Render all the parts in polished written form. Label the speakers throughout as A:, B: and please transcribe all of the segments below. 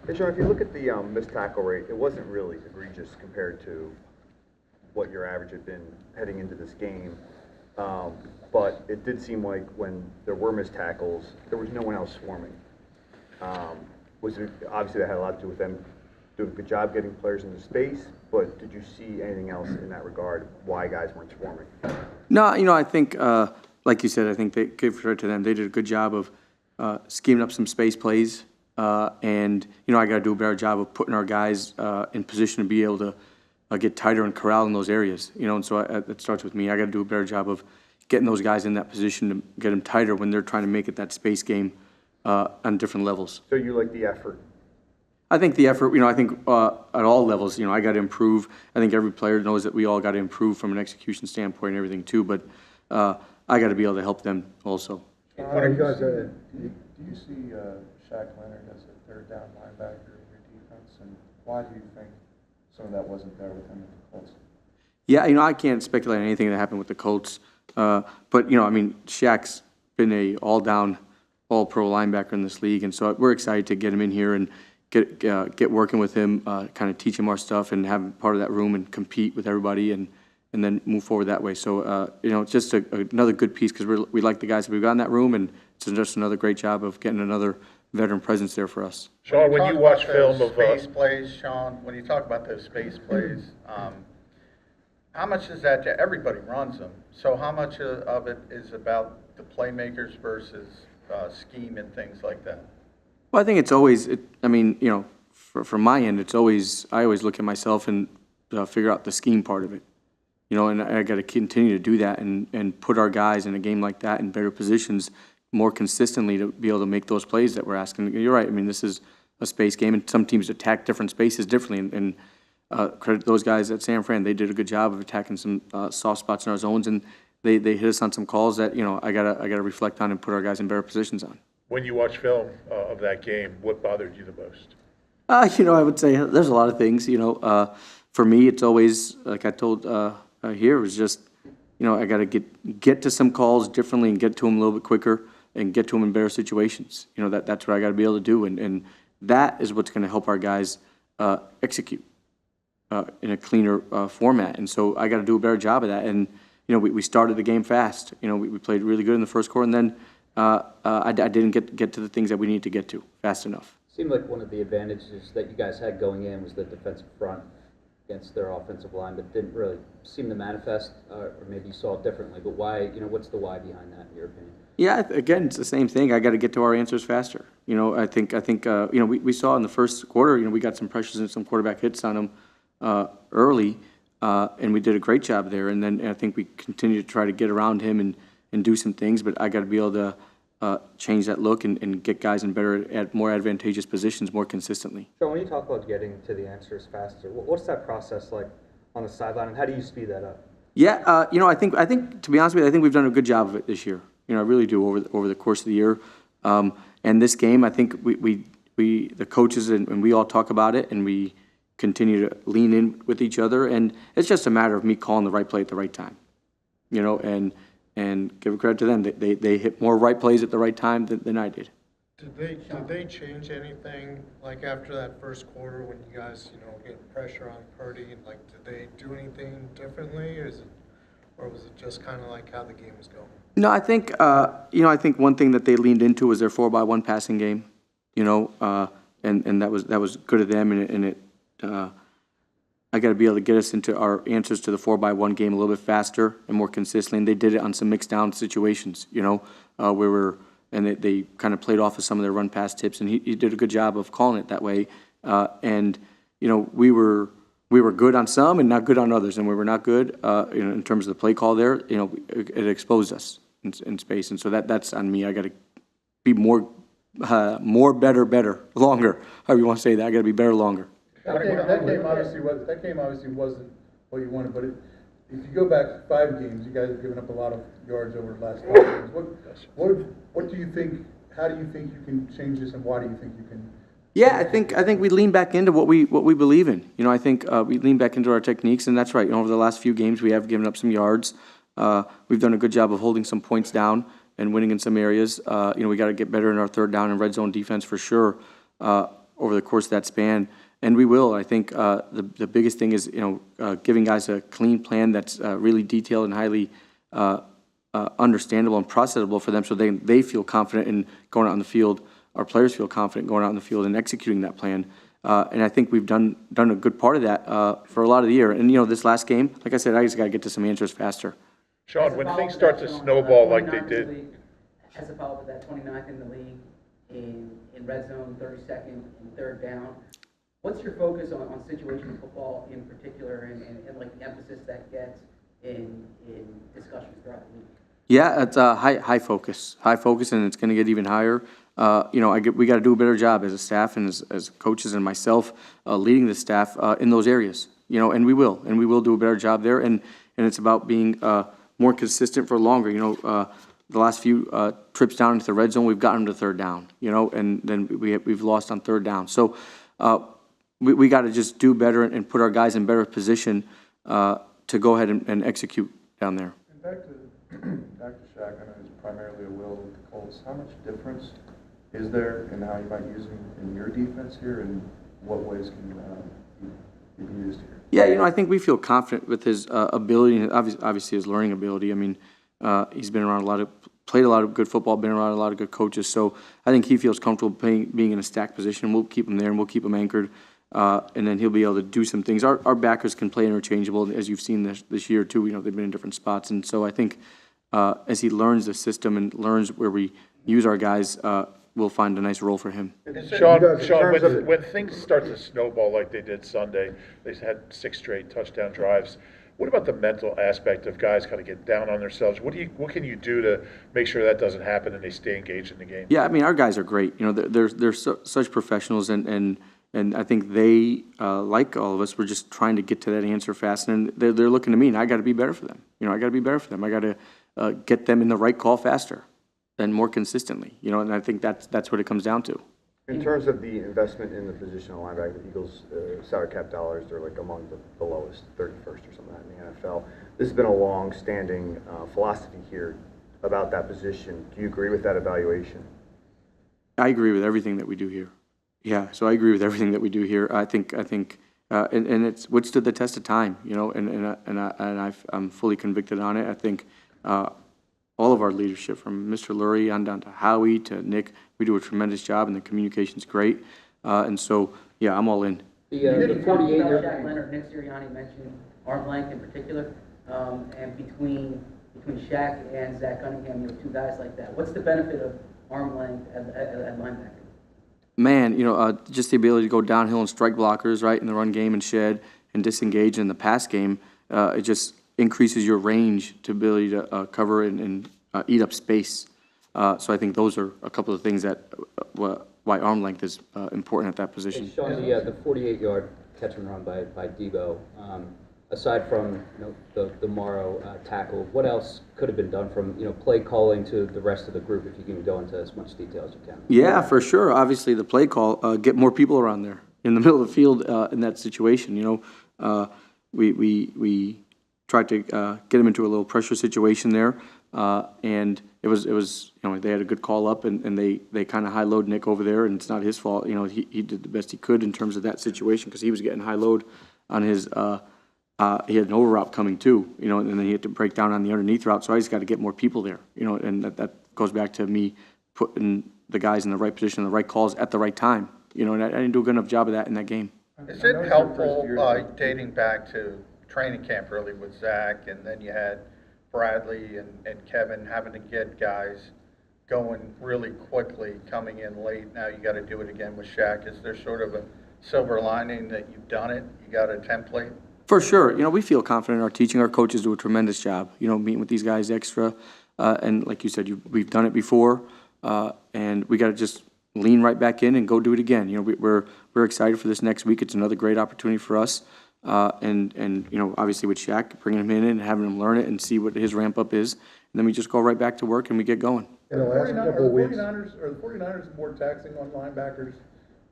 A: Hey, Sean, if you look at the missed tackle rate, it wasn't really egregious compared to what your average had been heading into this game. But it did seem like when there were missed tackles, there was no one else swarming. Obviously that had a lot to do with them doing a good job getting players into space, but did you see anything else in that regard, why guys weren't swarming?
B: No, I think, like you said, I think they give credit to them. They did a good job of scheming up some space plays, and I got to do a better job of putting our guys in position to be able to get tighter and corral in those areas. And so it starts with me. I got to do a better job of getting those guys in that position to get them tighter when they're trying to make it that space game on different levels.
A: So you like the effort?
B: I think the effort, I think at all levels, I got to improve. I think every player knows that we all got to improve from an execution standpoint and everything too, but I got to be able to help them also.
C: Do you see Shaq Leonard as a third down linebacker in your defense, and why do you think some of that wasn't there with him at the Colts?
B: Yeah, I can't speculate on anything that happened with the Colts, but Shaq's been a all-down, all-pro linebacker in this league, and so we're excited to get him in here and get working with him, kind of teach him our stuff and have him part of that room and compete with everybody and then move forward that way. So, it's just another good piece because we like the guys that we've got in that room, and it's just another great job of getting another veteran presence there for us.
D: Sean, when you watch film of
E: space plays, Sean, when you talk about those space plays, how much is that? Everybody runs them. So how much of it is about the playmakers versus scheme and things like that?
B: Well, I think it's always, from my end, I always look at myself and figure out the scheme part of it. And I got to continue to do that and put our guys in a game like that in better positions more consistently to be able to make those plays that we're asking. You're right. This is a space game, and some teams attack different spaces differently. And credit those guys at San Fran. They did a good job of attacking some soft spots in our zones, and they hit us on some calls that I gotta reflect on and put our guys in better positions on.
D: When you watch film of that game, what bothered you the most?
B: I would say there's a lot of things. For me, it's always like I told here, it was just I got to get to some calls differently and get to them a little bit quicker and get to them in better situations. That's what I got to be able to do, and that is what's going to help our guys execute in a cleaner format. And so I got to do a better job of that. And we started the game fast. We played really good in the first quarter, and then I didn't get to the things that we need to get to fast enough.
F: Seemed like one of the advantages that you guys had going in was the defensive front against their offensive line, but didn't really seem to manifest, or maybe you saw it differently. But why? What's the why behind that, in your opinion? Yeah,
B: again, it's the same thing. I got to get to our answers faster. I think we saw in the first quarter, we got some pressures and some quarterback hits on him early, and we did a great job there. And then I think we continue to try to get around him and do some things, but I got to be able to change that look and get guys in more advantageous positions more consistently.
G: So when you talk about getting to the answers faster, what's that process like on the sideline, and how do you speed that up?
B: Yeah, I think to be honest with you, I think we've done a good job of it this year. I really do over the course of the year. And this game, I think we the coaches and we all talk about it, and we continue to lean in with each other, and it's just a matter of me calling the right play at the right time. And give credit to them. They hit more right plays at the right time than I did.
C: Did they change anything, like after that first quarter when you guys, get pressure on Purdy? Like, did they do anything differently, or was it just kind of like how the game was going?
B: No, I think I think one thing that they leaned into was their 4x1 passing game. And that was good of them, and it. I got to be able to get us into our answers to the 4x1 game a little bit faster and more consistently. And they did it on some mixed down situations, they kind of played off of some of their run pass tips, and he did a good job of calling it that way. We were good on some and not good on others, and we were not good in terms of the play call there. It exposed us in space, and so that's on me. I got to be more, better, longer. However you want to say that, I got to be better, longer.
C: That game obviously wasn't what you wanted, but if you go back 5 games, you guys have given up a lot of yards over the last 5 games. What do you think? How do you think you can change this, and why do you think you can?
B: Yeah, I think we lean back into what we believe in. I think we lean back into our techniques, and that's right. Over the last few games, we have given up some yards. We've done a good job of holding some points down and winning in some areas. We got to get better in our third down and red zone defense for sure. over the course of that span, and we will. I think the biggest thing is giving guys a clean plan that's really detailed and highly understandable and processable for them, so they feel confident in going out on the field. Our players feel confident going out on the field and executing that plan. And I think we've done a good part of that for a lot of the year. And this last game, like I said, I just got to get to some answers faster.
D: Sean, when things start to snowball like they did,
H: As a follow-up to that, 29th in the league in red zone, 32nd and third down. What's your focus on situational football in particular, and like the emphasis that gets in discussions throughout the league?
B: Yeah, it's high focus, and it's going to get even higher. We got to do a better job as a staff and as coaches and myself leading the staff in those areas. And we will do a better job there. And it's about being more consistent for longer. The last few trips down into the red zone, we've gotten to third down. And then we've lost on third down. So we got to just do better and put our guys in better position to go ahead and execute down there.
I: And back to Shaq, I know he's primarily a will with the Colts. How much difference is there in how you might use him in your defense here, and what ways can he be used here?
B: Yeah, I think we feel confident with his ability and obviously his learning ability. I mean, he's been around played a lot of good football, been around a lot of good coaches. So I think he feels comfortable being in a stack position. We'll keep him there and we'll keep him anchored. And then he'll be able to do some things. Our backers can play interchangeable, as you've seen this year too. They've been in different spots, and so I think as he learns the system and learns where we use our guys, we'll find a nice role for him.
D: Sean, when things start to snowball like they did Sunday, they had 6 straight touchdown drives. What about the mental aspect of guys kind of get down on themselves? What can you do to make sure that doesn't happen and they stay engaged in the game?
B: Yeah, I mean, our guys are great. They're such professionals, and I think they, like all of us, we're just trying to get to that answer fast. And they're looking to me, and I got to be better for them. I got to be better for them. I got to get them in the right call faster and more consistently. And I think that's what it comes down to.
A: In terms of the investment in the position of linebacker, the Eagles' salary cap dollars, they're like among the lowest, 31st or something like that in the NFL. This has been a long-standing philosophy here about that position. Do you agree with that evaluation?
B: I agree with everything that we do here. Yeah, so I agree with everything that we do here. I think, and it's withstood the test of time, and I'm fully convicted on it. I think all of our leadership, from Mr. Lurie on down to Howie to Nick, we do a tremendous job, and the communication's great. And so, yeah, I'm all in.
F: The 48-year
H: Shaq Leonard, Nick Sirianni mentioned arm length in particular, and between Shaq and Zach Cunningham, you have 2 guys like that. What's the benefit of arm length at linebacker?
B: Man, just the ability to go downhill and strike blockers, right, in the run game and shed and disengage in the pass game, it just increases your range to ability to cover and eat up space. So I think those are a couple of things that why arm length is important at that position.
F: Hey, Sean, the 48-yard catch and run by Debo, aside from the Morrow tackle, what else could have been done from play calling to the rest of the group, if you can go into as much detail as you can?
B: Yeah, for sure. Obviously, the play call, get more people around there in the middle of the field in that situation. We tried to get him into a little pressure situation there, and it was they had a good call up, and they kind of high load Nick over there, and it's not his fault. He did the best he could in terms of that situation because he was getting high load on his. He had an over route coming too, and then he had to break down on the underneath route. So I just got to get more people there, and that goes back to me putting the guys in the right position, the right calls at the right time, and I didn't do a good enough job of that in that game.
E: Is it helpful, dating back to training camp really with Zach, and then you had Bradley and Kevin having to get guys going really quickly, coming in late. Now you got to do it again with Shaq. Is there sort of a silver lining that you've done it? You got a template?
B: For sure. We feel confident in our teaching. Our coaches do a tremendous job, meeting with these guys extra. And like you said, we've done it before, and we got to just lean right back in and go do it again. We're excited for this next week. It's another great opportunity for us. And obviously with Shaq, bringing him in and having him learn it and see what his ramp up is. And then we just go right back to work and we get going.
C: In the last couple of weeks, are the 49ers more taxing on linebackers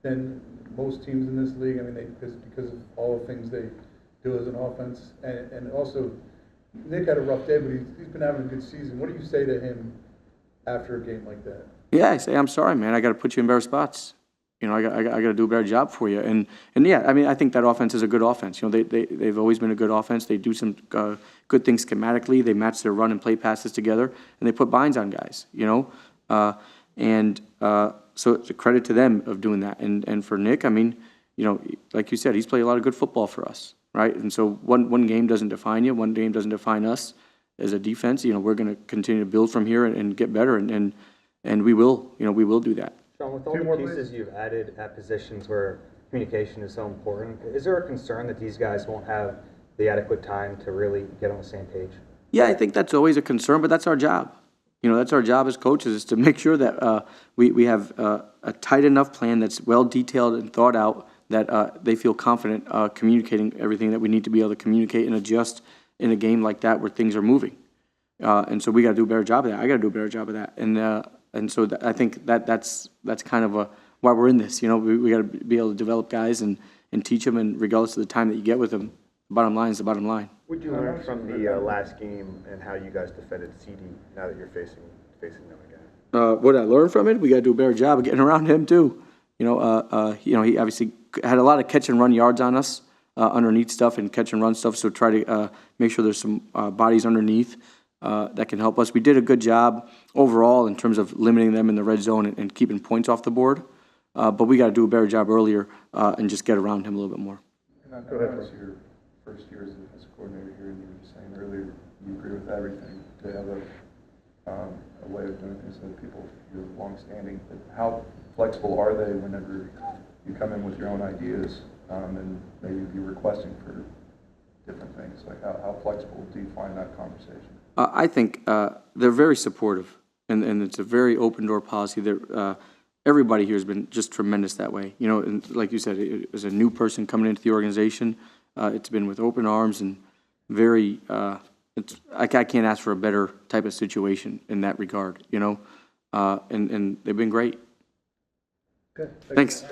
C: than most teams in this league? I mean, because of all the things they do as an offense, and also Nick had a rough day, but he's been having a good season. What do you say to him after a game like that?
B: Yeah, I say, I'm sorry, man. I got to put you in better spots. You know, I got to do a better job for you. And yeah, I mean, I think that offense is a good offense. You know, they've always been a good offense. They do some good things schematically. They match their run and play passes together, and they put binds on guys, you know. So it's a credit to them of doing that. And for Nick, I mean, you know, like you said, he's played a lot of good football for us, right? And so one game doesn't define you. One game doesn't define us as a defense. You know, we're going to continue to build from here and get better, and we will, you know, we will do that.
G: Sean, with all the pieces you've added at positions where communication is so important, is there a concern that these guys won't have the adequate time to really get on the same page?
B: Yeah, I think that's always a concern, but that's our job. You know, that's our job as coaches, is to make sure that we have a tight enough plan that's well detailed and thought out, that they feel confident communicating everything that we need to be able to communicate and adjust in a game like that where things are moving. And so we got to do a better job of that. I got to do a better job of that. And so I think that's kind of why we're in this. You know, we got to be able to develop guys and teach them, and regardless of the time that you get with them, the bottom line is the bottom line.
A: What did you learn from the last game and how you guys defended CeeDee now that you're facing them again?
B: What I learned from it, we got to do a better job of getting around him too. You know, he obviously had a lot of catch and run yards on us, underneath stuff and catch and run stuff. So try to make sure there's some bodies underneath that can help us. We did a good job overall in terms of limiting them in the red zone and keeping points off the board. But we got to do a better job earlier and just get around him a little bit more.
I: And I know it's your first year as a defensive coordinator here, and you were just saying earlier you agree with everything to have a way of doing things that people you're long-standing. But how flexible are they whenever you come in with your own ideas and maybe be requesting for different things? Like how flexible do you find that conversation?
B: I think they're very supportive, and it's a very open door policy. Everybody here has been just tremendous that way. You know, and like you said, as a new person coming into the organization, it's been with open arms and very. I can't ask for a better type of situation in that regard. You know, and they've been great.
C: Good.
B: Thanks.